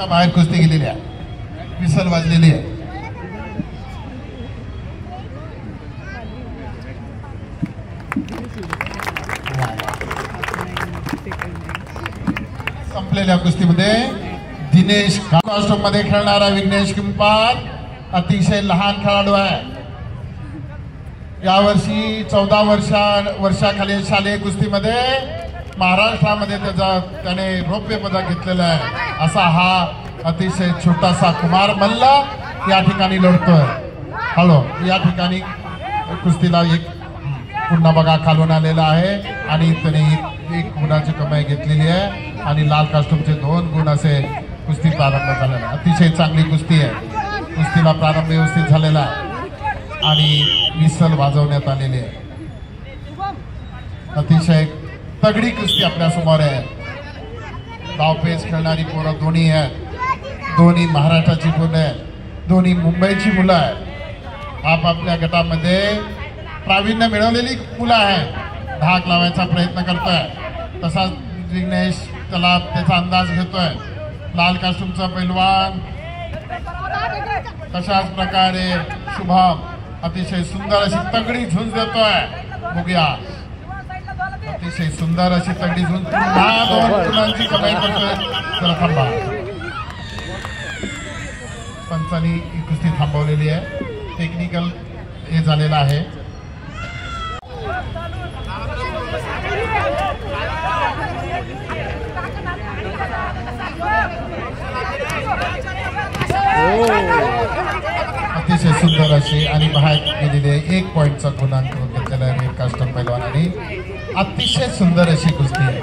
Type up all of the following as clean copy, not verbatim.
बाहेर कुस्ती गेलेली आहे, विसल वाजलेली आहे. संपलेल्या कुस्तीमध्ये दिनेश मध्ये खेळणारा विघ्नेश किंपाट अतिशय लहान खेळाडू आहे. यावर्षी 14 वर्षाखालील शालेय कुस्तीमध्ये महाराष्ट्रामध्ये त्याने रौप्य पदक घेतलेलं आहे. असा हा अतिशय छोटासा कुमार मल्ल या ठिकाणी लढतोय. हॅलो, या ठिकाणी कुस्तीला एक पुन्हा बघा खालून आलेला आहे आणि त्याने एक गुणाची कमाई घेतलेली आहे आणि लाल कास्टूमचे 2 गुण असे कुस्ती प्रारंभ झालेला आहे. अतिशय चांगली कुस्ती आहे. कुस्तीला प्रारंभ व्यवस्थित झालेला आहे आणि विसल वाजवण्यात आलेली आहे. अतिशय तगडी कुस्ती आपल्या समोर आहे. धावपेच खेळणारी पोरं दोन्ही आहेत. दोन्ही महाराष्ट्राची मुलं आहेत, दोन्ही मुंबईची मुलं आहेत. आपापल्या गटामध्ये प्रावीण्य मिळवलेली मुलं आहे. धाक लावायचा प्रयत्न करतोय. तसाच विघ्नेश त्याला त्याचा अंदाज घेतोय. लाल कास्टूमचा पैलवान तशाच प्रकारे शुभम अतिशय सुंदर अशी तगडी झुंज देतोय. बघूया, अतिशय सुंदर अशी तगडी झुंज पुन्हा 2 गुणांची कमाई करतोय. जरा थांबा, पंचांनी ही कुस्ती थांबवलेली आहे. टेक्निकल हे झालेलं आहे. अतिशय सुंदर अशी आणि बाहेर गेलेले 1 पॉइंटचा गुणांक घेतलेला आहे रेड कास्टम पैलवानांनी. अतिशय सुंदर अशी कुस्ती आहे.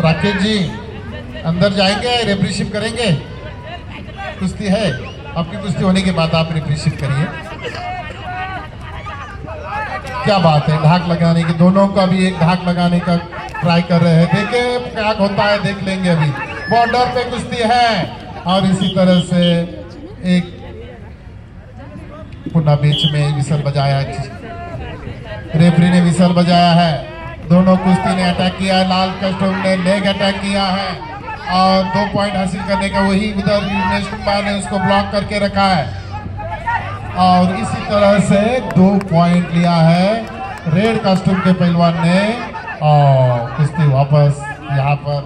राकेश जी अंदर जाएंगे, रेफ्रीशिप करेंगे. कुश्ती है, आपकी कुश्ती होने के बाद आप रेफ्रीशिप करिए. क्या बात है, ढाक लगाने की, दोनों का भी एक ढाक लगाने का ट्राई कर रहे हैं. देखिए क्या होता है, देख लेंगे. अभी बॉर्डर पे कुश्ती है और इसी तरह से एक पुनः बीच में विसल बजाया, रेफरी ने विसल बजाया है. दोनों कुश्ती ने अटैक किया है. लाल कास्टूम ने लेग अटैक किया है और 2 पॉइंट हासिल करने का वही उधर विघ्नेश कुमार ने उसको ब्लॉक करके रखा है और इसी तरह से 2 पॉइंट लिया है रेड कास्टूम के पहलवान ने और कुश्ती वापस यहाँ पर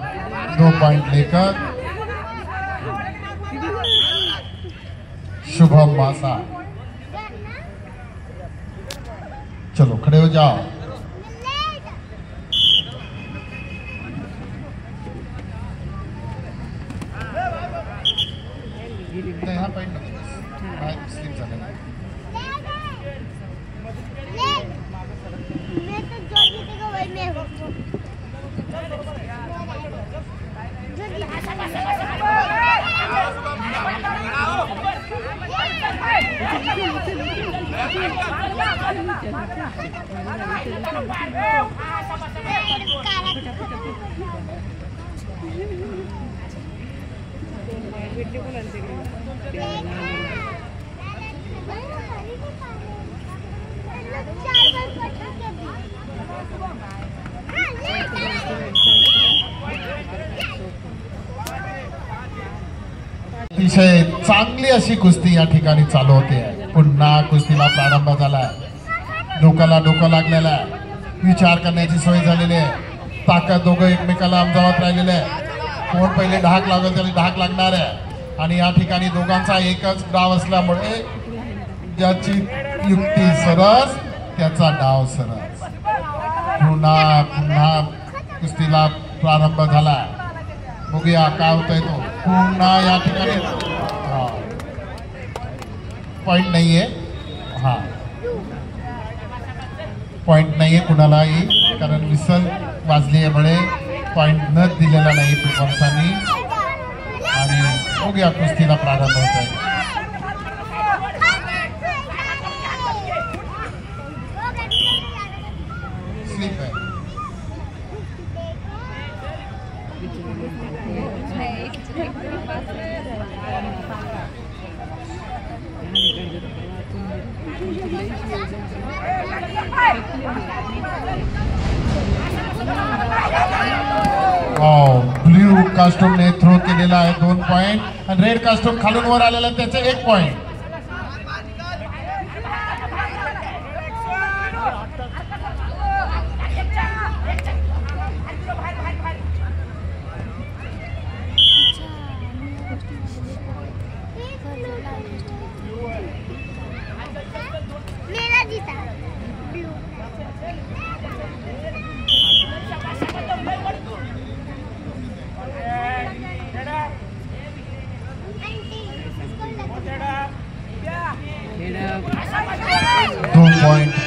2 पॉइंट लेकर शुभम मासा. चलो खड़े हो जाओ. यहाँ पॉइंट स्लिप झालेला आहे. अतिशय चांगली अशी कुस्ती या ठिकाणी चालू होते. पुन्हा कुस्तीला प्रारंभ झालाय. डोक्याला डोकं लागलेलं आहे. विचार करण्याची सोय झालेली आहे. ताकद दोघं एकमेकाला आमजावत राहिलेले आहे. कोण पहिले ढाक लागेल त्याला ढाक लागणार आहे आणि या ठिकाणी दोघांचा एकच डाव असल्यामुळे ज्याची युक्ती सरस त्याचा डाव सरस. पुन्हा पुन्हा कुस्तीला प्रारंभ झालाय. बघूया काय होतंय. तो पुन्हा या ठिकाणी पॉइंट नाहीये. हा पॉइंट नाहीये कुणालाही, कारण विसल वाजल्यामुळे पॉइंट न दिलेला नाही माणसांनी. आणि बघूया कुस्तीला प्रारंभ होत आहे. स्लिप आहे. ब्ल्यू कास्टूमने थ्रो केलेला आहे 2 पॉइंट आणि रेड कास्टूम खालून वर आलेला त्याचे 1 पॉइंट.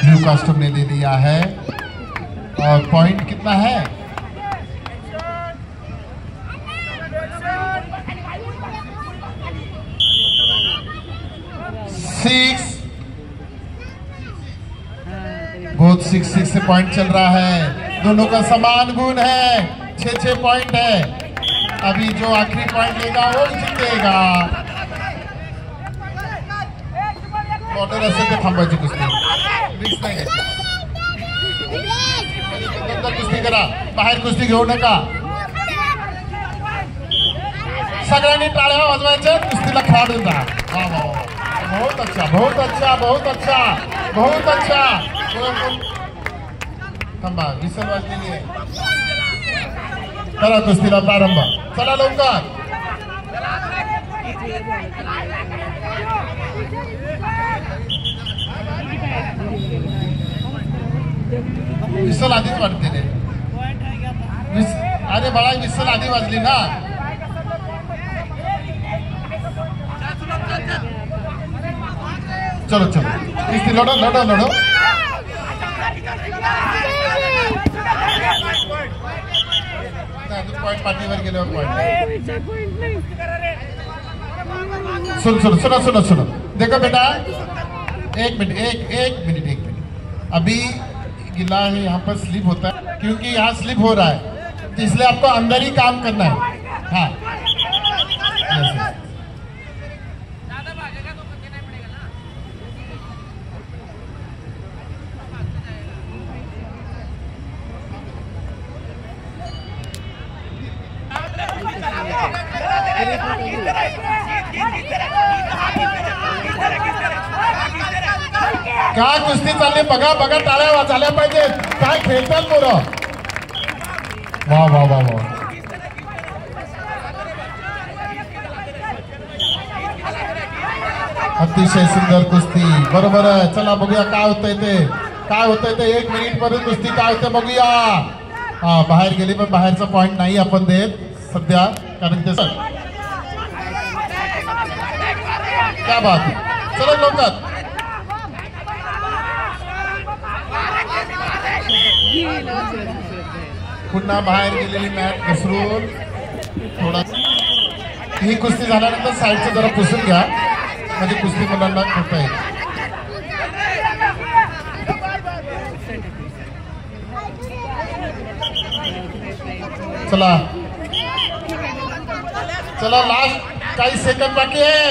ब्लू कास्टूम ने ले लिया है और पॉइंट कितना है? 6. बहुत 6 से पॉइंट चल रहा है. दोनों का समान गुण है. 6 पॉइंट है. अभी जो आखिरी पॉइंट लेगा वो जीतेगा. ऑर्डर असेल ते थांबायची कुस्ती. रिस्क नाही घ्यायची. कुस्ती करा. बाहेर कुस्ती घेऊ नका. सगळ्यांनी टाळ्या वाजवायच्या. कुस्तीला खेळाडून जा. बहुत अच्छा, बहुत अच्छा, बहुत अच्छा, बहुत अच्छा. थांबा. विसल वाजलेली आहे. करा कुस्तीला प्रारंभ. चला लवकर. विसल आधीच वाटते रे. अरे बाळा विसल आधी वाजली ना. चलो चलो कुस्ती लढो लढो लढो. पॉइंट पाठीवर गेल्यावर पॉइंट. सुनो सुनो सुनो सुनो सुनो. देखो बेटा एक मिनट. अभी गिला है यहाँ पर स्लिप होता है क्योंकि यहाँ स्लिप हो रहा है तो इसलिए आपको अंदर ही काम करना है. हाँ काय कुस्ती चालली बघा बघा. टाळ्या झाल्या पाहिजेत. काय खेळतात पोरं. वा वा वा वा. अतिशय सुंदर कुस्ती. बरोबर आहे. चला बघूया काय होतंय ते. काय होतंय ते 1 मिनिट पर्यंत कुस्ती काय होते बघूया. हा बाहेर गेली पण बाहेरचा पॉइंट नाही आपण देत सध्या कारण ते सर क्या बात. चला लवकर. पुन्हा बाहेर गेलेली मॅट घसरून थोडा. ही कुस्ती झाल्यानंतर साईडचं जरा पुसून घ्या म्हणजे कुस्ती मुलांना करता येईल. चला चला लास्ट काही सेकंद बाकी आहे.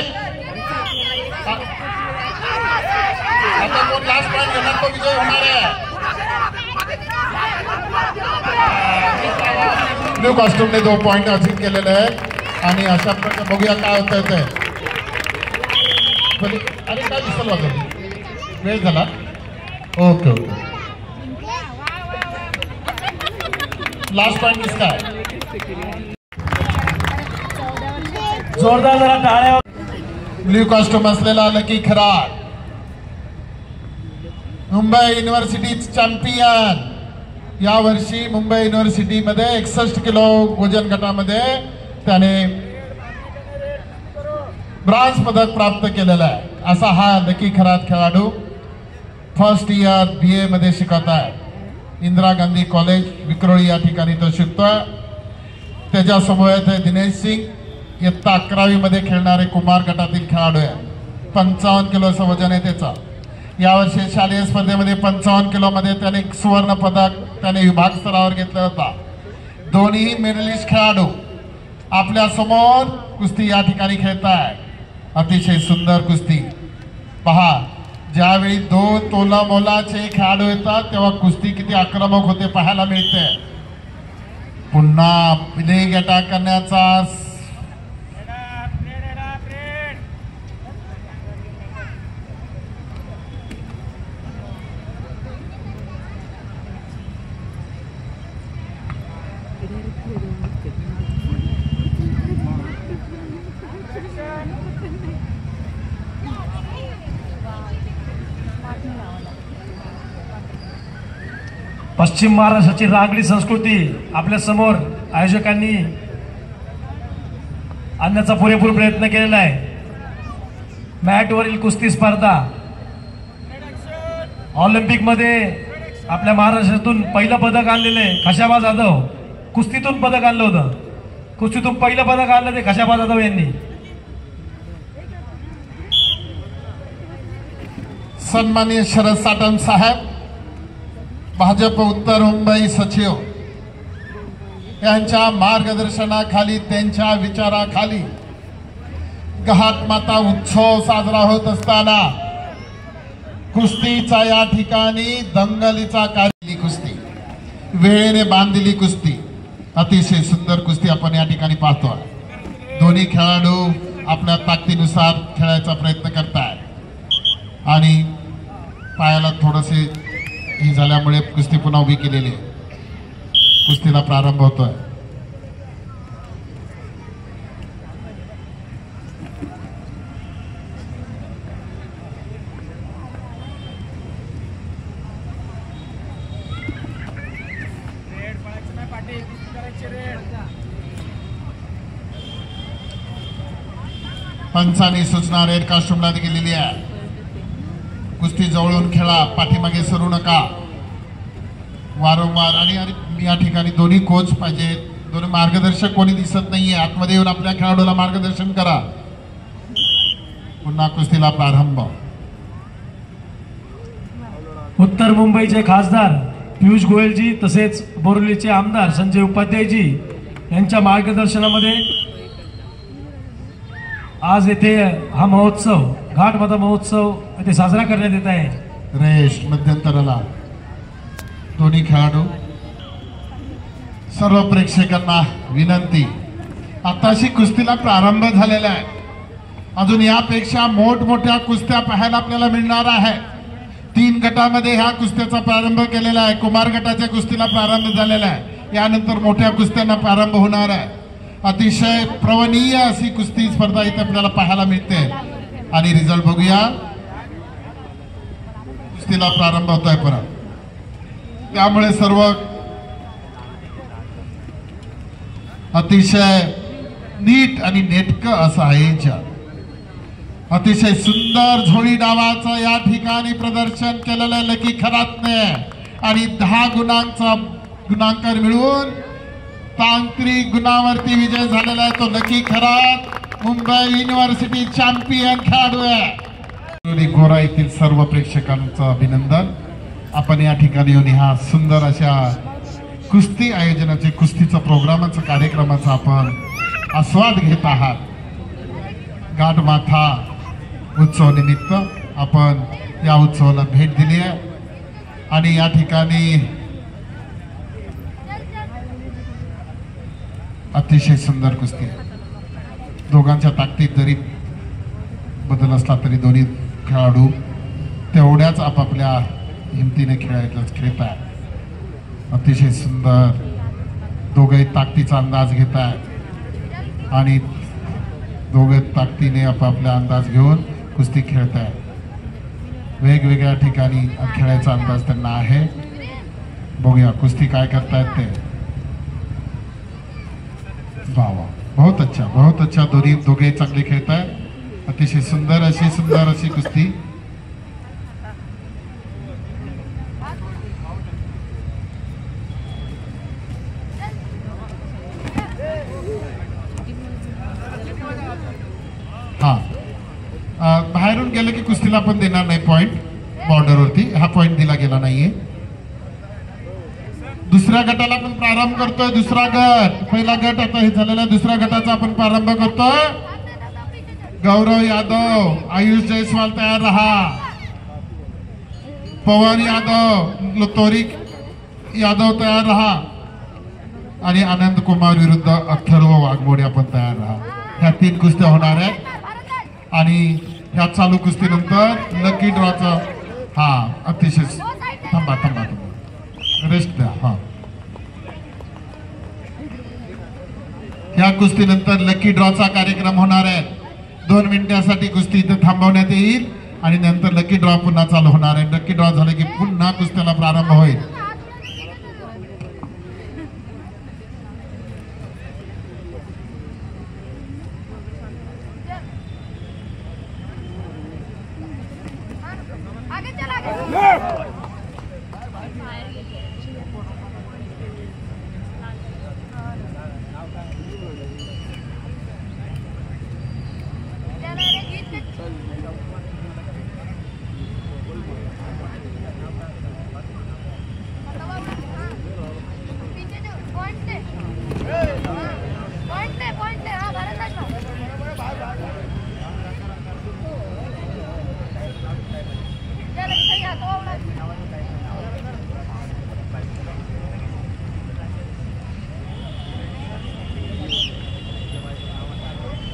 आता कोण लास्ट पॉइंट घेणार तो विजय होणार आहे. ब्लू कास्टूमने 2 पॉइंट अर्जित केलेले आहेत आणि अशा प्रकारे बघूया काय होतंय ते. अरे काय विसल वाजवली. वेळ झाला. Okay okay. लास्ट पॉइंट किसका है? जोरदार जरा टाळ्या. ब्ल्यू कास्टूम असलेला lucky Kharad Mumbai university champion. या वर्षी मुंबई युनिव्हर्सिटीमध्ये 61 किलो वजन गटामध्ये त्याने ब्रॉन्झ पदक प्राप्त केलेला आहे. असा हा लकी खराड खेळाडू फर्स्ट इयर BA मध्ये शिकत आहे. इंदिरा गांधी कॉलेज विक्रोळी या ठिकाणी तो शिकतोय. त्याच्यासमोर आहे दिनेश सिंग. इयत्ता 11वी मध्ये खेळणारे कुमार गटातील खेळाडू आहे. 55 किलोचं वजन आहे त्याचा. यावर्षी शालेय स्पर्धेमध्ये 55 किलो मध्ये त्याने सुवर्ण पदक त्याने विभाग स्तरावर घेतला होता. दोन्ही मेडलिस्ट खेळाडू आपल्या समोर कुस्ती या ठिकाणी खेळताय. अतिशय सुंदर कुस्ती पहा. ज्यावेळी 2 तोला मोलाचे खेळाडू येतात तेव्हा कुस्ती किती आक्रमक होते पाहायला मिळते. पुन्हा प्लेग अटॅक करण्याचा पश्चिम महाराष्ट्राची रांगडी संस्कृती आपल्या समोर आयोजकांनी आणण्याचा पुरेपूर प्रयत्न केलेला आहे। मॅटवरील कुस्ती स्पर्धा ऑलिम्पिक मध्ये आपल्या महाराष्ट्रातून पहिलं पदक आणलेलं आहे खशाबा जाधव। कुस्तीतून पदक आणलं होतं, कुस्तीतून पहिलं पदक आणलं ते खशाबा जाधव यांनी। सन्माननीय शरद साटम साहेब, भाजप उत्तर मुंबई सचिव यांच्या मार्गदर्शनाखाली, त्यांच्या विचाराखाली घाट माता उत्सव साजरा होत असताना कुस्तीचा या ठिकाणी दंगलीचा कार्य, कुस्ती वेळेने बांधलेली कुस्ती, अतिशय सुंदर कुस्ती आपण या ठिकाणी पाहतोय। दोन्ही खेळाडू आपल्या ताकदीनुसार खेळायचा प्रयत्न करतायत आणि पायाला थोडेसे ही झाल्यामुळे कुस्ती पुन्हा उभी केलेली आहे। कुस्तीला प्रारंभ होतोय। पंचांनी सूचना रेड कास्ट्यूमला दिलेली आहे, कुस्ती जवळून खेळा, पाठीमागे सरू नका वारंवार। आणि या ठिकाणी दोन्ही कोच पाहिजे, दोन्ही मार्गदर्शक कोणी दिसत नाहीये, आतमध्ये येऊन आपल्या खेळाडूला मार्गदर्शन करा। पुन्हा कुस्तीला प्रारंभ। उत्तर मुंबईचे खासदार पियुष गोयलजी तसेच बोरिवलीचे आमदार संजय उपाध्यायजी यांच्या मार्गदर्शनामध्ये आज येथे हा महोत्सव, घाटमाता महोत्सव येथे साजरा करण्यात येत आहे। रेश मध्यंतराला दोन्ही खेळाडू, सर्व प्रेक्षकांना विनंती, आताशी कुस्तीला प्रारंभ झालेला आहे, अजून यापेक्षा मोठमोठ्या कुस्त्या पाहायला आपल्याला मिळणार आहे। 3 गटामध्ये ह्या कुस्त्याचा प्रारंभ केलेला आहे। कुमार गटाच्या कुस्तीला प्रारंभ झालेला आहे, यानंतर मोठ्या कुस्त्यांना प्रारंभ होणार आहे। अतिशय प्रवणीय अशी कुस्ती स्पर्धा इथे आपल्याला पाहायला मिळते आणि रिझल्ट बघूया। कुस्तीला प्रारंभ होतोय परत, त्यामुळे सर्व अतिशय नीट आणि नेटकं असं आहे। अतिशय सुंदर झोळी डावाचं या ठिकाणी प्रदर्शन केलेलं आहे लकी खरातने आणि 10 गुणांकन मिळवून तांत्रिक गुणावरती विजय झालेला आहे। तो lucky Kharat Mumbai university champion खेळाडू आहे। गोरा येथील सर्व प्रेक्षकांचं अभिनंदन। आपण या ठिकाणी येऊन ह्या सुंदर अशा कुस्ती आयोजनाचे, कुस्तीचं प्रोग्रामाचं, कार्यक्रमाचा आपण आस्वाद घेत आहात। घाटमाथा उत्सव निमित्त आपण या उत्सवाला भेट दिली आहे आणि या ठिकाणी अतिशय सुंदर कुस्ती आहे। दोघांच्या ताकदीत जरी बदल असला तरी दोन्ही खेळाडू तेवढ्याच आपापल्या हिमतीने खेळत आहेत। अतिशय सुंदर दोघे ताकदीचा अंदाज घेत आहेत आणि दोघे ताकदीने आपापला अंदाज घेऊन कुस्ती खेळत आहेत। वेगवेगळ्या ठिकाणी खेळायचा अंदाज त्यांना आहे। बघूया कुस्ती काय करतायत ते। वाह, बहुत अच्छा, दोघे चांगले खेळत आहेत। अतिशय सुंदर अशी कुस्ती। बाहेरून गेलं की कुस्तीला पण देणार नाही पॉइंट, बॉर्डरवरती हा पॉइंट दिला गेला नाहीये। दुसऱ्या गटाला आपण प्रारंभ करतोय। दुसरा गट, पहिला गट आता हे झालेला आहे, दुसऱ्या गटाचा आपण प्रारंभ करतोय। गौरव यादव, आयुष जयस्वाल तयार रहा, पवन यादव, तोरिक यादव तयार रहा। आणि आनंद कुमार विरुद्ध अथर्व वाघमोडे आपण तयार राहा. ह्या 3 कुस्त्या होणार आहेत आणि ह्या चालू कुस्तीनंतर लकी ड्रॉचा हा अतिशय थांबा रेस्ट द्या. हा ह्या कुस्तीनंतर लकी ड्रॉचा कार्यक्रम होणार आहे. 2 मिनिटांसाठी कुस्ती इथे थांबवण्यात येईल आणि नंतर लकी ड्रॉ पुन्हा चालू होणार आहे. लकी ड्रॉ झाले की पुन्हा कुस्त्याला प्रारंभ होईल.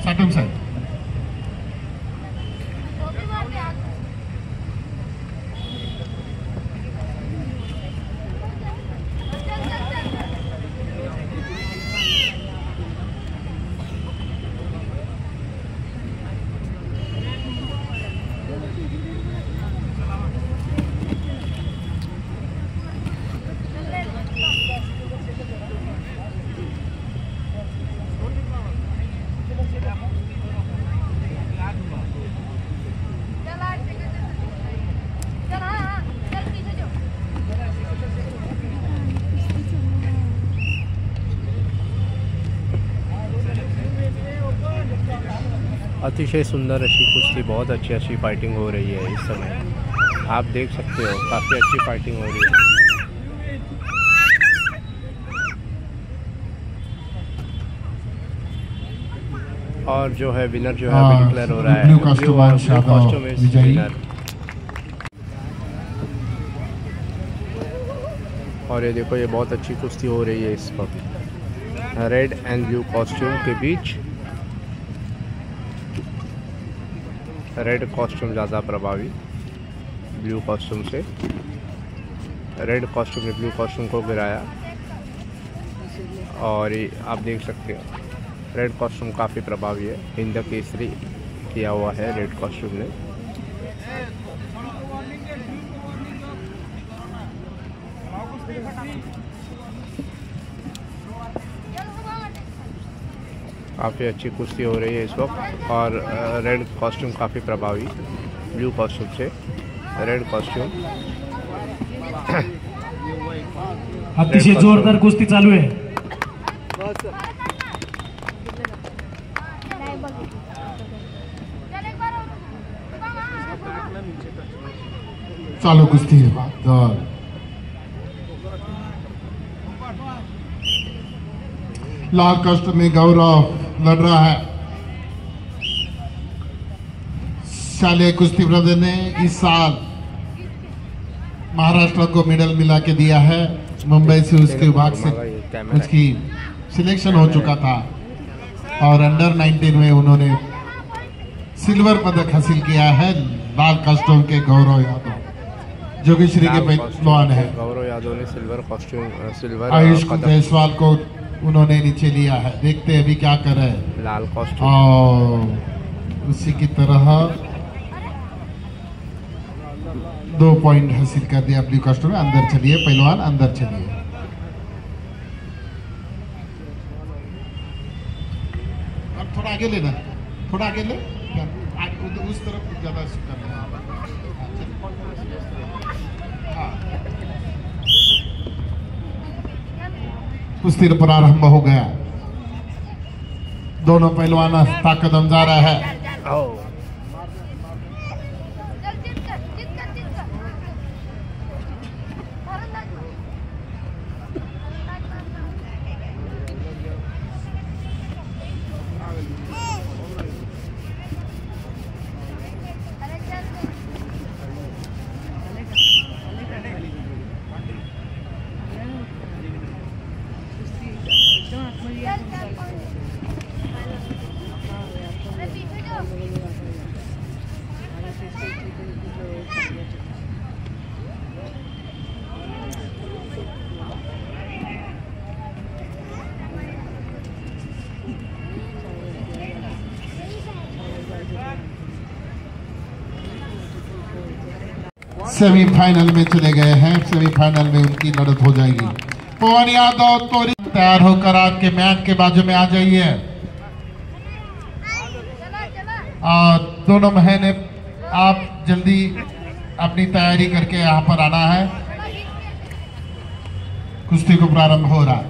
साटम साहेब अतिशय सुंदर अशी कुश्ती, बहुत अच्छी फाइटिंग हो रही है इस समय। आप देख सकते हो काफ़ी अच्छी फाइटिंग हो रही है। और जो है विनर जो है अभी डिक्लेयर हो रहा है। Blue costume is winner. और ये देखो, ये बहुत अच्छी कुश्ती हो रही है इस वक्त रेड एंड ब्लू कॉस्ट्यूम के बीच। रेड कॉस्ट्यूम ज़्यादा प्रभावी ब्लू कॉस्ट्यूम से। रेड कॉस्ट्यूम ने ब्लू कॉस्ट्यूम को गिराया और ये आप देख सकते हो रेड कॉस्ट्यूम काफ़ी प्रभावी है। हिंद केसरी किया हुआ है रेड कॉस्ट्यूम ने। काफ़ी अच्छी कुश्ती हो रही है इस वक्त और रेड कॉस्ट्यूम काफ़ी प्रभावी ब्लू कॉस्ट्यूम से। रेड कॉस्ट्यूम अतिशय जोरदार कुस्ती चालू आहे। चालू कुश्ती लाल कष्ट में गौरव लड़ रहा है। शालेय कुश्ती ब्रदर ने इस साल महाराष्ट्र को मेडल मिला के दिया है। मुंबई से उसके विभाग से उसकी सिलेक्शन हो चुका था और अंडर 19 में उन्होंने सिल्वर पदक हासिल किया है। लाल कॉस्ट्यूम के गौरव यादव जोगेश्वरी के पहलवान है। गौरव यादव ने सिल्वर आयुष जायसवाल को उन्होंने नीचे लिया है। देखते हैं अभी क्या कर रहे हैं। लाल कॉस्ट्यूम और उसी की तरह 2 पॉइंट हासिल कर दिया ब्लू कॉस्ट्यूम में। अंदर चलिए पहलवान, अंदर चलिए। अब थोड़ा आगे लेना, थोड़ा आगे ले, उस तरफ ज्यादा करना। हाँ, कुश्ती प्रारंभ हो गया। दोनों पहलवान ताकदम जा रहा है। सेमीफाइनल में चले गए हैं। सेमीफाइनल में उनकी लड़त हो जाएगी। पवन यादव तोरी तैयार होकर आपके मैट के बाजू में आ जाइए और दोनों महीने आप जल्दी अपनी तैयारी करके यहाँ पर आना है। कुश्ती को प्रारंभ हो रहा है।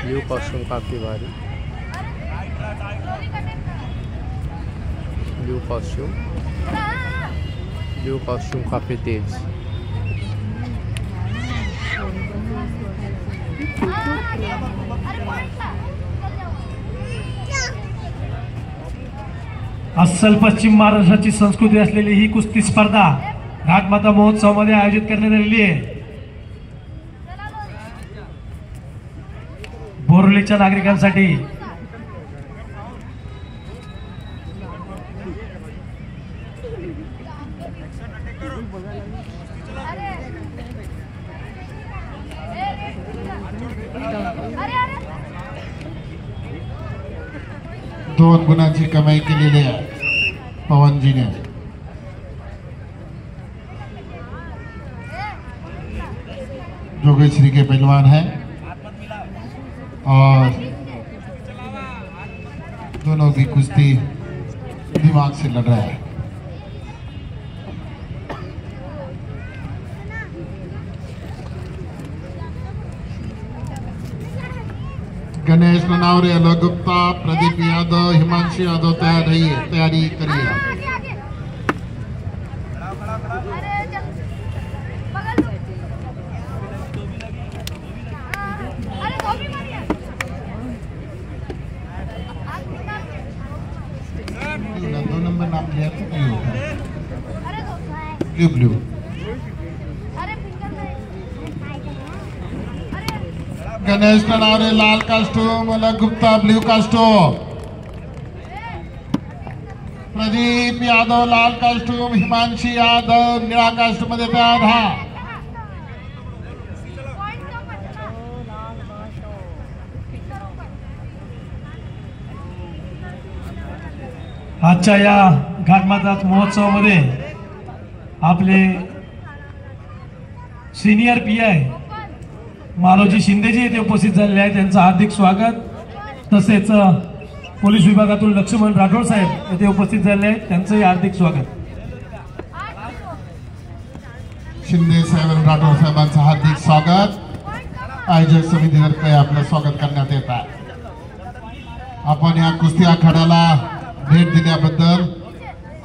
ब्लू कॉस्ट्यूम काफी भारी, ब्लू कॉस्ट्यूम काफी तेज। अस्सल पश्चिम महाराष्ट्राची संस्कृती असलेली ही कुस्ती स्पर्धा घाटमाता महोत्सव मध्ये आयोजित करण्यात आलेली आहे। बोरलीच्या नागरिकांसाठी दोन गुणाची कमाई केलेली आहे पवनजीने। जोगेश्वरी के पहलवान हैं और दोनों भी कुश्ती दिमाग से लड़ रहे हैं। गणेश ननावरे, अलग गुप्ता, प्रदीप यादव, हिमांशु यादव तैयारी करिए। दो नंबर नाम लिया तो नहीं होता। ब्लू गणेश ननावरे लाल कास्टूम, अलग गुप्ता ब्लू कास्टूम, प्रदीप यादव लाल कास्टूम, हिमांशी यादव निळा कास्टूम मध्ये तयार हा। आजच्या या घाटमाता महोत्सवामध्ये आपले सिनियर पीआय मालोजी शिंदेजी येथे उपस्थित झालेले आहेत। त्यांचं हार्दिक स्वागत। तसेच पोलीस विभागातून लक्ष्मण राठोड साहेब येथे उपस्थित झालेले आहेत, त्यांचंही हार्दिक स्वागत। शिंदे साहेब राठोड साहेबांचं हार्दिक स्वागत आयोजक समितीतर्फे आपलं स्वागत करण्यात येत आहे। आपण या कुस्ती आखाड्याला भेट दिल्याबद्दल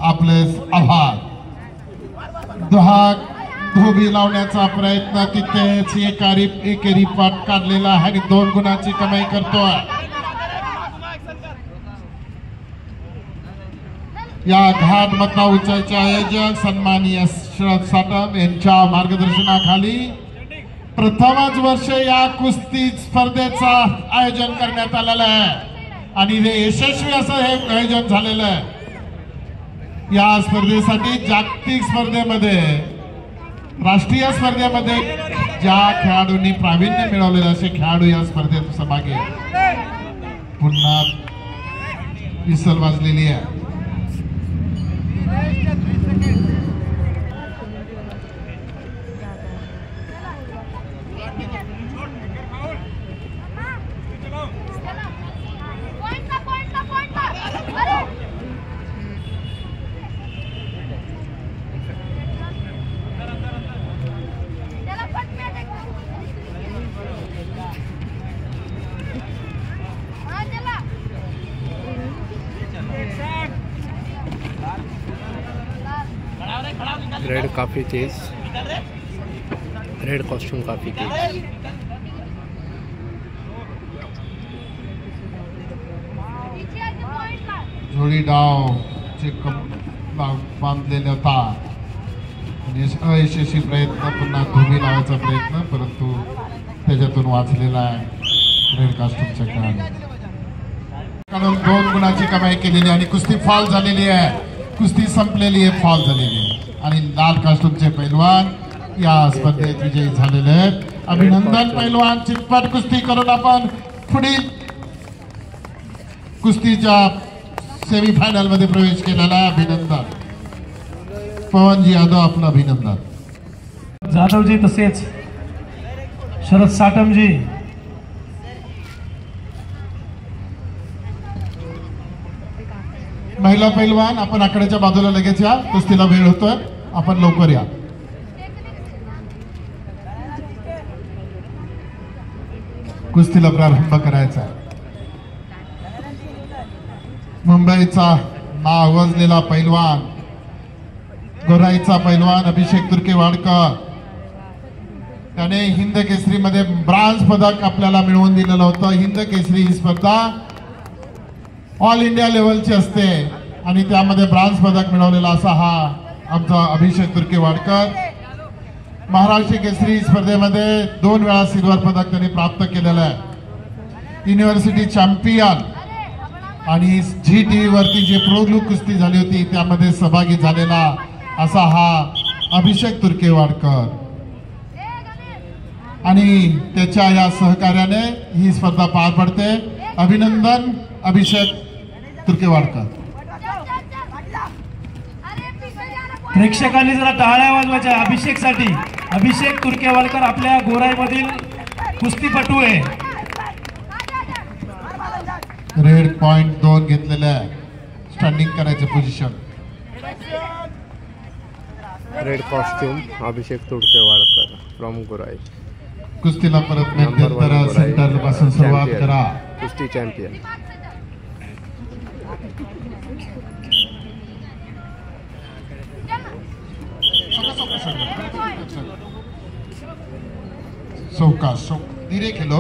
आपले आभार। धोबी लावण्याचा प्रयत्न तिथेच एकेरी पाठ काढलेला आहे आणि 2 गुणाची कमाई करतोय। या घाटमाता उंचाईचे आयोजक सन्माननीय शरद साटम यांच्या मार्गदर्शनाखाली प्रथमच वर्ष या कुस्ती स्पर्धेचा आयोजन करण्यात आलेलं आहे आणि हे यशस्वी असं हे आयोजन झालेलं आहे। या स्पर्धेसाठी जागतिक स्पर्धेमध्ये, राष्ट्रीय स्पर्धेमध्ये ज्या खेळाडूंनी प्रावीण्य मिळवलेले असे खेळाडू या स्पर्धेत सहभागी आहेत। पुन्हा विसल वाजलेली आहे। रेड काफी तेज, रेड कॉस्ट्यूम काफी तेज। जोडी डाव चे बांधलेले होता अयशस्वी प्रयत्न, पुन्हा धोबी लावायचा प्रयत्न, परंतु त्याच्यातून वाचलेला आहे रेड कास्टूमच्या खेळाडूने। 2 गुणाची कमाई केलेली आणि कुस्ती फॉल झालेली आहे। कुस्ती संपलेली आहे, फॉल झालेली आहे आणि लाल कास्टूमचे पैलवान या स्पर्धेत विजयी झालेले आहेत। अभिनंदन पैलवान। चितपट कुस्ती करून आपण पुढील कुस्तीच्या सेमीफायनल मध्ये प्रवेश केलेला आहे. अभिनंदन पवनजी यादव, आपलं अभिनंदन. जाधवजी तसेच शरद साटमजी. महिला पैलवान आपण आकड्याच्या बाजूला लगेच या, कुस्तीला वेळ होतोय, आपण लवकर या. कुस्तीला प्रारंभ करायचा. मुंबईचा नावाजलेला पैलवान, गोराईचा पैलवान अभिषेक तुर्केवाडकर, त्याने हिंद केसरी मध्ये ब्रांझ पदक आपल्याला मिळवून दिलेलं होतं. हिंद केसरी ही स्पर्धा ऑल इंडिया लेवलची असते आणि त्यामध्ये ब्रांझ पदक मिळवलेला असा हा आमचा अभिषेक तुर्केवाडकर. महाराष्ट्र केसरी स्पर्धेमध्ये 2 वेळा सिल्वर पदक त्यांनी प्राप्त केलेलं आहे. युनिव्हर्सिटी चॅम्पियन आणि झी टीव्ही वरती जे प्रो ग्रुप कुस्ती झाली होती त्यामध्ये सहभागी झालेला असा हा अभिषेक तुर्केवाडकर आणि त्याच्या या सहकार्याने ही स्पर्धा पार पडते. अभिनंदन अभिषेक तुर्केवाडकर. प्रेक्षकांनी जरा टाळ्या वाजवायच्या अभिषेकसाठी. अभिषेक तुर्केवाडकर आपल्या गोराईमधील कुस्तीपटू आहे. रेड पॉइंट 2 घेतलेले आहे. स्टँडिंग करायचं position. Red costume Abhishek Turkewadkar from Gorai. कुस्तीला परत मध्यंतर सेंटर पासून सुरुवात करा. कुस्ती चॅम्पियन. सौकाश, धीरे खेलो,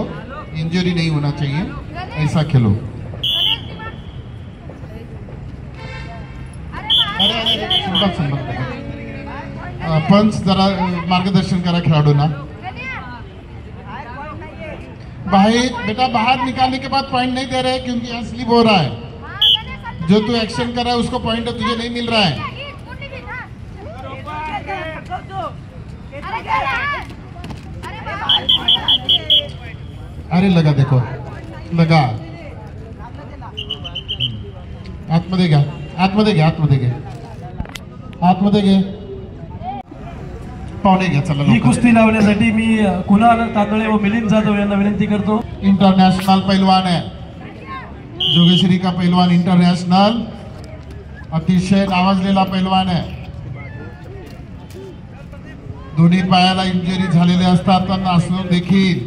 इंजरी नहीं होना चाहिए, ऐसा खेलो. पंच जरा मार्गदर्शन करा खिलाड़ूंना. बाहर बेटा, बाहर निकालने के बाद पॉइंट नहीं दे रहे क्योंकि यहाँ स्लिप हो रहा है. जो तू एक्शन कर रहा है उसको पॉइंट तुझे नहीं मिल रहा है. अरे लगा, देखो लगा. आतमध्ये घ्या, आतमध्ये घ्या, आतमध्ये घे, आतमध्ये घे. पाहुणे घ्या. चला ही कुस्ती लावण्यासाठी मी कुणाल तांदळे व मिलिंद जाधव यांना विनंती करतो. इंटरनेशनल पहलवान है, जोगेश्वरी का पहलवान इंटरनेशनल, अतिशय नावाजलेला पहलवान है. दोन्ही पायाला इंजुरी झालेले असतात असून देखील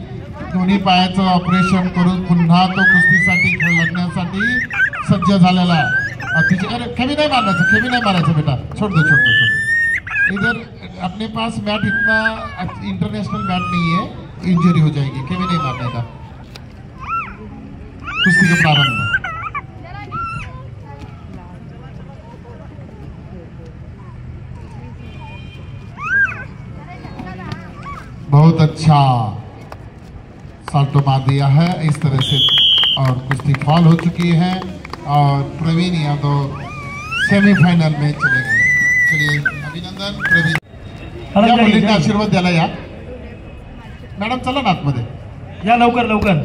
दोन्ही पायाचं ऑपरेशन करून पुन्हा तो कुस्तीसाठी लढण्यासाठी सज्ज झालेला आहे. अतिशय, अरे खेमी नहीं मारायचं, खेमी नहीं मारायचं बेटा, छोड़ दो, छोड़ दो, छोड़ दो. इधर अपने पास मैट इतना इंटरनेशनल मैट नहीं है, इंजरी हो जाएगी. खेमी नहीं मारने का. कुश्ती का प्रारंभ. बहुत अच्छा साल्टो मार दिया है इस तरह से और कुश्ती फॉल हो चुकी है और प्रवीण यादव सेमीफाइनल में चले गए. चलिए अभिनंदन प्रवीण. या मुलींना आशीर्वाद द्यायला या. मॅडम चला ना आतमध्ये या, लवकर लवकर.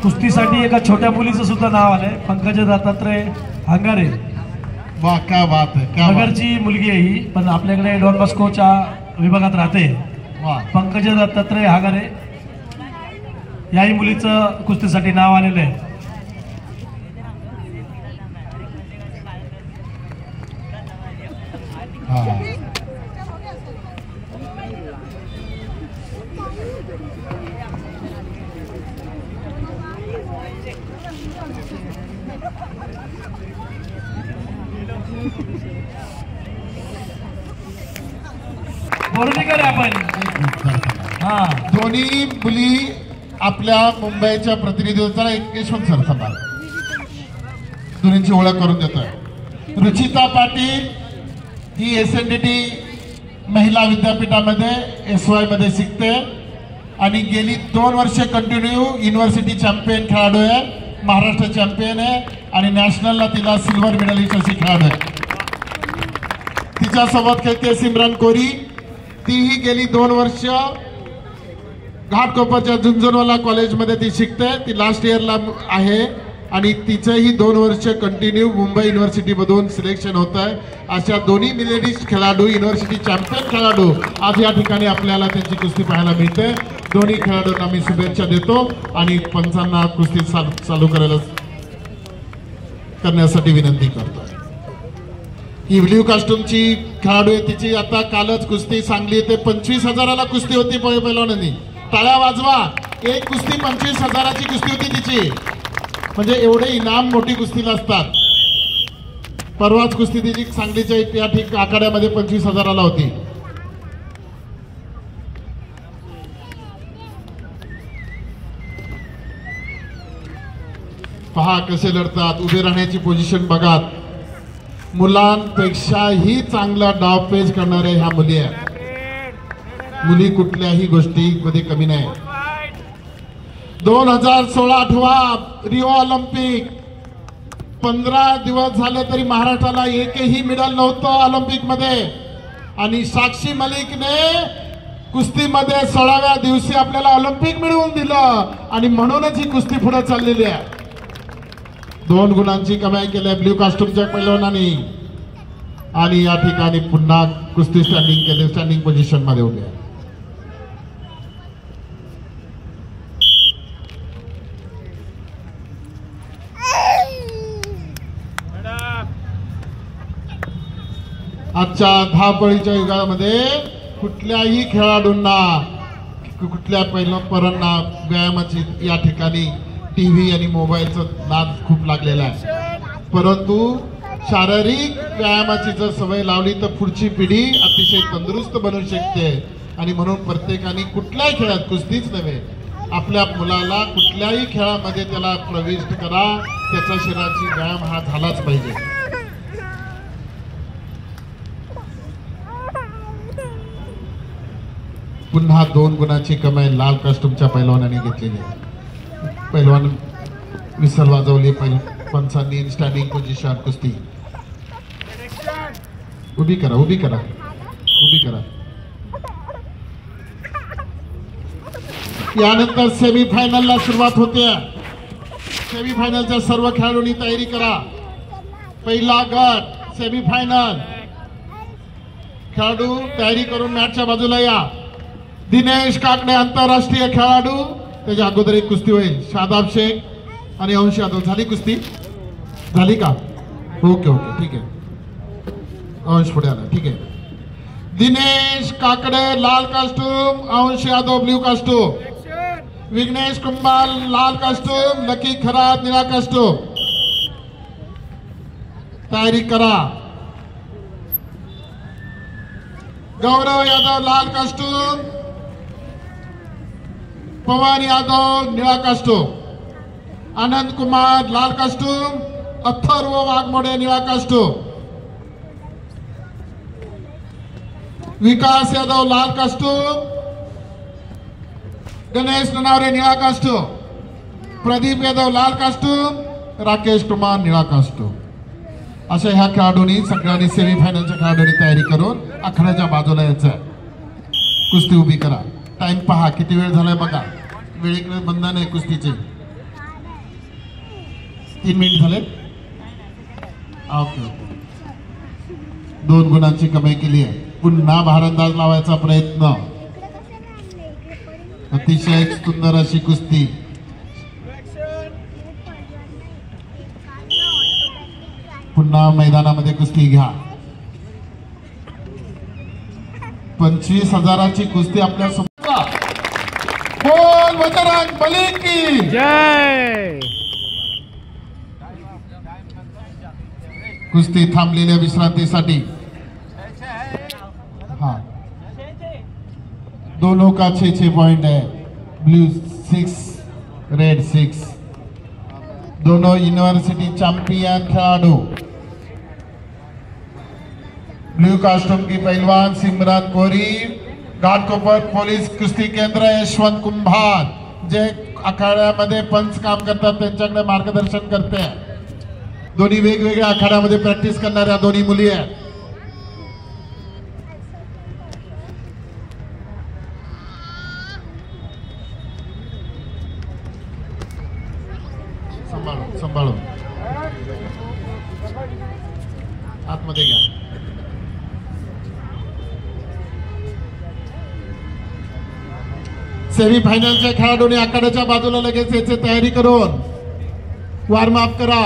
कुस्तीसाठी एका छोट्या मुलीचं सुद्धा नाव आलंय. पंकजा दत्तात्रय हांगारे. वाह, क्या बात है, क्या बात. नगरची मुलगी आहे ही, पण आपल्याकडे डॉन बॉस्कोच्या विभागात राहते. वाह. पंकजा दत्तात्रय हांगारे याही मुलीचं कुस्तीसाठी नाव आलेलं आहे. हाँ. बोर्डीकर आपण. हा, दोन्ही मुली आपल्या मुंबईच्या प्रतिनिधीचा यशवंत सर सभा दोन्हींची ओळख करून देतोय. रुचिता पाटील ही SNDT महिला विद्यापीठामध्ये SY मध्ये शिकते आणि गेली 2 वर्षे कंटिन्यू युनिव्हर्सिटी चॅम्पियन खेळाडू आहे. महाराष्ट्र चॅम्पियन आहे आणि नॅशनलला तिला सिल्वर मेडलिस्ट अशी खेळाडू आहे. तिच्यासोबत खेळते सिमरन कोरी. तीही गेली 2 वर्ष घाटकोपरच्या झुंझुनवाला कॉलेजमध्ये ती शिकते, ती लास्ट इयरला आहे आणि तिचंही 2 वर्ष कंटिन्यू मुंबई युनिव्हर्सिटीमधून सिलेक्शन होत आहे. अशा दोन्ही मेडलिस्ट खेळाडू, युनिव्हर्सिटी चॅम्पियन खेळाडू आज या ठिकाणी आपल्याला त्यांची कुस्ती पाहायला मिळते. दोन्ही खेळाडूंना मी शुभेच्छा देतो आणि पंचांना कुस्ती चालू करण्यासाठी विनंती करतो. ही ब्ल्यू कास्ट्यूमची खेळाडू आहे, तिची आता कालच कुस्ती सांगली ते 25,000ला कुस्ती होती. पहिलवानांनी टाळ्या वाजवा. एक कुस्ती 25,000ची कुस्ती होती तिची, म्हणजे एवढे इनाम मोठी कुस्तीला असतात. परवाच कुस्ती तिची सांगलीच्या या ठिक आखाड्यामध्ये 25,000ला होती. पहा कसे लढतात, उभे राहण्याची पोझिशन बघा. मुलांपेक्षाही चांगला डावपेच करणाऱ्या ह्या मुली आहेत. मुली कुठल्याही गोष्टीमध्ये कमी नाही. 2016 आठवा रिओ ऑलिम्पिक, 15 दिवस झाले तरी महाराष्ट्राला एकही मेडल नव्हतं ऑलिम्पिक मध्ये, आणि साक्षी मलिकने कुस्तीमध्ये 16व्या दिवशी आपल्याला ऑलिम्पिक मिळवून दिलं आणि म्हणूनच ही कुस्ती पुढे चाललेली आहे. 2 गुणांची कमाई केली ब्ल्यू कास्ट्यूमच्या पैलवानांनी आणि या ठिकाणी पुन्हा कुस्ती स्टँडिंग केले, स्टँडिंग पोझिशन मध्ये उभे आहे. आजच्या धावपळीच्या युगामध्ये कुठल्याही खेळाडूंना, कुठल्या पैलवानांना व्यायामाची या ठिकाणी टीव्ही आणि मोबाईलचा नाद खूप लागलेला आहे. परंतु शारीरिक व्यायामाची जर सवय लावली तर पुढची पिढी अतिशय तंदुरुस्त बनू शकते. आणि म्हणून प्रत्येकाने कुठल्याही खेळात, कुस्तीच नव्हे, आपल्या मुलाला कुठल्याही खेळामध्ये त्याला प्रविष्ट करा. त्याचा शरीराची व्यायाम हा झालाच पाहिजे. पुन्हा 2 गुणाची कमाई लाल कास्ट्यूमच्या पैलवानाने घेतलेली आहे. पैलवान विसल वाजवली, पंचांनी स्टँडिंग पोझिशन कुस्ती. उभी करा, उभी करा, उभी करा. यानंतर सेमीफायनलला सुरुवात होते. सेमीफायनलच्या सर्व खेळाडूंनी तयारी करा. पहिला गट सेमीफायनल खेळाडू तयारी करून मॅचच्या बाजूला या. दिनेश काकडे आंतरराष्ट्रीय खेळाडू, त्याच्या अगोदर एक कुस्ती होईल. शादाब शेख आणि अंश यादव. झाली कुस्ती? झाली का? ओके ओके, ठीक आहे. अंश पुढे आला, ठीक आहे. दिनेश काकडे लाल कास्ट्यूम, अंश यादव ब्ल्यू कास्ट्यूम, विघ्नेश कुंभार लाल कास्ट्यूम, लकी खरात निळा कास्ट्यूम. तयारी करा. गौरव यादव लाल कास्ट्यूम, पवन यादव निळा कास्ट्यूम, आनंद कुमार लाल कास्ट्यूम, अथर्व वाघमोडे निळा कास्ट्यूम, विकास यादव लाल कास्ट्यूम, गणेश ननावरे निळा कास्ट्यूम, प्रदीप यादव लाल कास्ट्यूम, राकेश कुमार निळा कास्ट्यूम. अशा ह्या खेळाडूंनी सगळ्यांनी सेमीफायनलच्या खेळाडूंनी तयारी करून आखाड्याच्या बाजूला यायचं. कुस्ती उभी करा. टाइम पहा किती वेळ झालाय बघा. वेळेकडे बंधन आहे कुस्तीचे. 3 मिनिट झाले. Okay okay. 2 गुणांची कमाई केली आहे. पुन्हा भारंदाज लावायचा प्रयत्न. अतिशय सुंदर अशी कुस्ती. पुन्हा मैदानामध्ये कुस्ती घ्या. 25,000ची कुस्ती आपल्या समोर. बोल बजरंग बली की जय. कुस्ती थांबलेल्या विश्रांतीसाठी. हा, दोनों का 6-6 पॉइंट है. Blue 6, red 6. दोनों यूनिवर्सिटी चैंपियन खिलाड़ू. ब्लू कास्ट्यूम की पहलवान सिमरन कोरी, घाटकोपर पोलीस कुस्ती केंद्र यशवंत कुंभार, जे आखाड्यामध्ये पंच काम करतात त्यांच्याकडे मार्गदर्शन करते. दोन्ही वेगवेगळ्या आखाड्यामध्ये प्रॅक्टिस करणाऱ्या दोन्ही मुली आहेत. सांभाळून आतमध्ये घ्या. सेमीफायनलच्या खेळाडूंनी आखाड्याच्या बाजूला लगेच याची तयारी करून वॉर्म अप करा.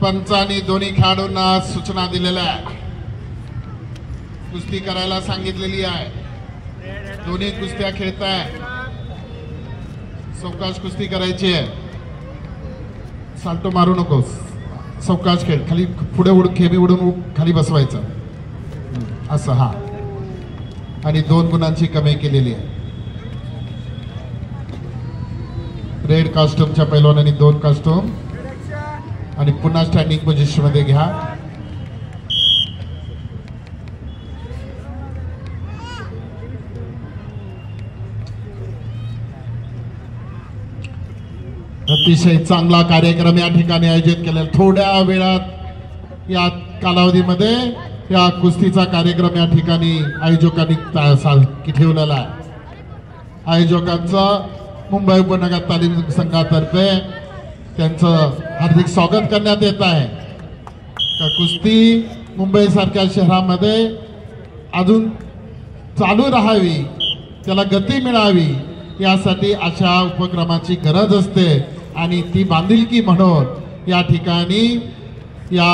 पंचांनी दोन्ही खेळाडूंना सूचना दिलेल्या आहे. कुस्ती करायला सांगितलेली आहे. दोन्ही कुस्त्या खेळताय. सावकाश कुस्ती करायची आहे. साल्टो मारू नकोस. सावकाश खेळ. खाली पुढे उडून खेबी उडून खाली बसवायचं असं. हा आणि 2 गुणांची कमी केलेली आहे. रेड कॉस्ट्युमच्या पैलवानांनी 2 कॉस्ट्युम आणि पुन्हा स्टँडिंग पोझिशन मध्ये घ्या. अतिशय चांगला कार्यक्रम या ठिकाणी आयोजित केलेला. थोड्या वेळात या कालावधीमध्ये या कुस्तीचा कार्यक्रम या ठिकाणी आयोजकांनी ठेवलेला आहे. आयोजकांचं मुंबई उपनगर तालीम संघातर्फे त्यांचं हार्दिक स्वागत करण्यात येत आहे. कुस्ती मुंबई सारख्या शहरामध्ये अजून चालू राहावी, त्याला गती मिळावी यासाठी अशा उपक्रमाची गरज असते आणि ती बांधिलकी म्हणून या ठिकाणी या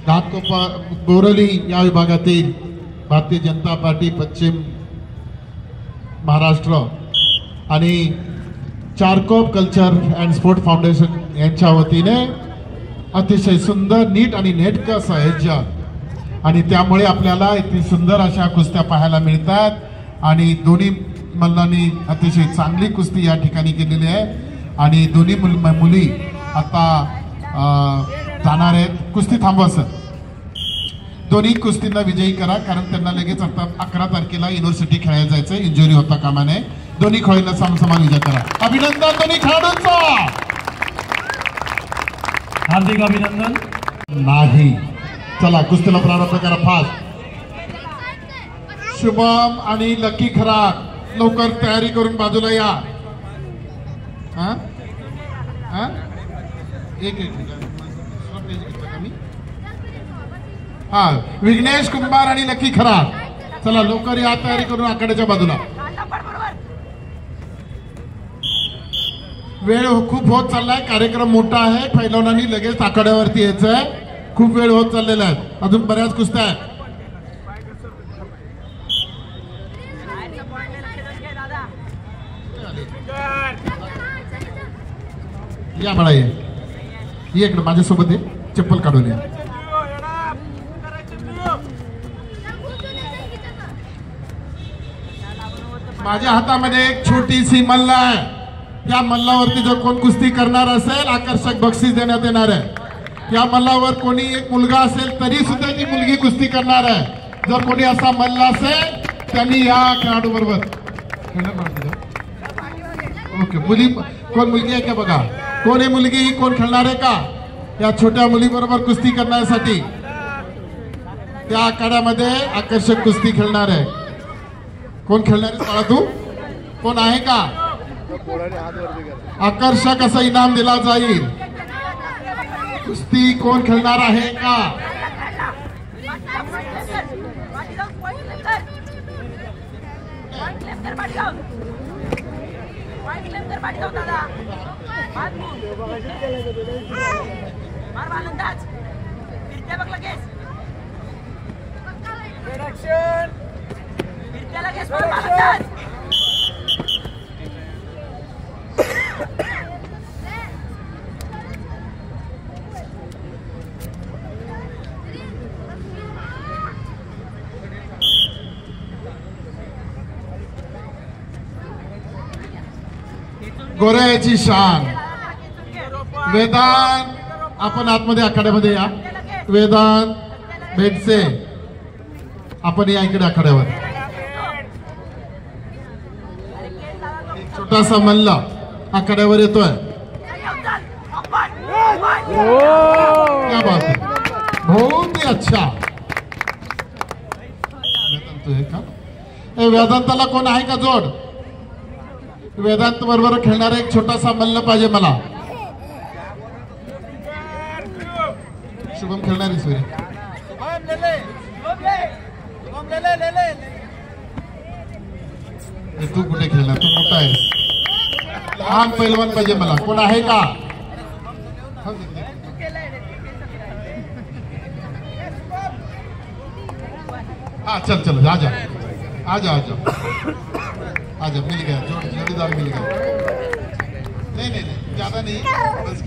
घाटकोपर बोरली या विभागातील भारतीय जनता पार्टी पश्चिम महाराष्ट्र आणि Charkop culture and sport foundation यांच्या वतीने अतिशय सुंदर नीट आणि नेटकं साहित्य आणि त्यामुळे आपल्याला इतकी सुंदर अशा कुस्त्या पाहायला मिळतात. आणि दोन्ही मल्लांनी अतिशय चांगली कुस्ती या ठिकाणी केलेली आहे आणि दोन्ही मुली आता जाणार आहेत. कुस्ती थांबवा सर. दोन्ही कुस्तींना विजयी करा कारण त्यांना लगेच आता 11 तारखेला युनिव्हर्सिटी खेळायला जायचं. इंजुरी होता कामा नये. दोन्ही खेळाडूंना समसमान विजय करा. अभिनंदन दोन्ही खेळाडूंचा. हार्दिक अभिनंदन. नाही चला कुस्तीला प्रारंभ करा फास्ट. शुभम आणि लकी खरात लवकर तयारी करून बाजूला या. हा विघ्नेश कुंभार आणि लकी खरात चला लवकर या तयारी करून आखाड्याच्या बाजूला. वेळ खूप होत चाललाय. कार्यक्रम मोठा आहे. पैलवानांनी लगेच आखाड्यावरती यायचंय. खूप वेळ होत चाललेला आहे. अजून बऱ्याच कुस्त्या आहेत. या बाळा ये इकडे माझ्यासोबत ये. चप्पल काढून ये. माझ्या हातामध्ये एक छोटीशी मल्ल आहे. या मल्लावरती जर कोण कुस्ती करणार असेल आकर्षक बक्षीस देण्यात येणार आहे. या मल्लावर कोणी एक मुलगा असेल तरी सुद्धा ती मुलगी कुस्ती करणार आहे. जर कोणी असा मल्ल असेल त्यांनी या खेळाडू बरोबर. ओके मुली कोण मुलगी आहे का बघा. कोण आहे मुलगी. कोण खेळणार आहे का या छोट्या मुली बरोबर कुस्ती करण्यासाठी. त्या आखाड्यामध्ये आकर्षक कुस्ती खेळणार आहे. कोण खेळणार आहे बाळा तू. कोण आहे का. आकर्षक असं इनाम दिला जाईल. कुस्ती कोण खेळणार आहे का. गोऱ्याची शान वेदांत. आपण आतमध्ये आखाड्यामध्ये या. वेदांत भेटसे आपण या इकडे आखाड्यावर. छोटासा मल्ल आकड्यावर येतोय. क्या बात है, बहुत ही अच्छा. वेदांत आहे का? वेदांताला कोण आहे का जोड? वेदांत बरोबर खेळणारा एक छोटासा मल्ल पाहिजे मला. शुभम खेळणारी सूर्य. तू कुठे खेळणार? तू मोठा आहेस. लहान पैलवान पाहिजे मला. कोण आहे का? हाँ चल चल आजा आजा आजा आजा, मिल गया जोड़ीदार मिल गया. नहीं नहीं नहीं, ज्यादा नहीं, बस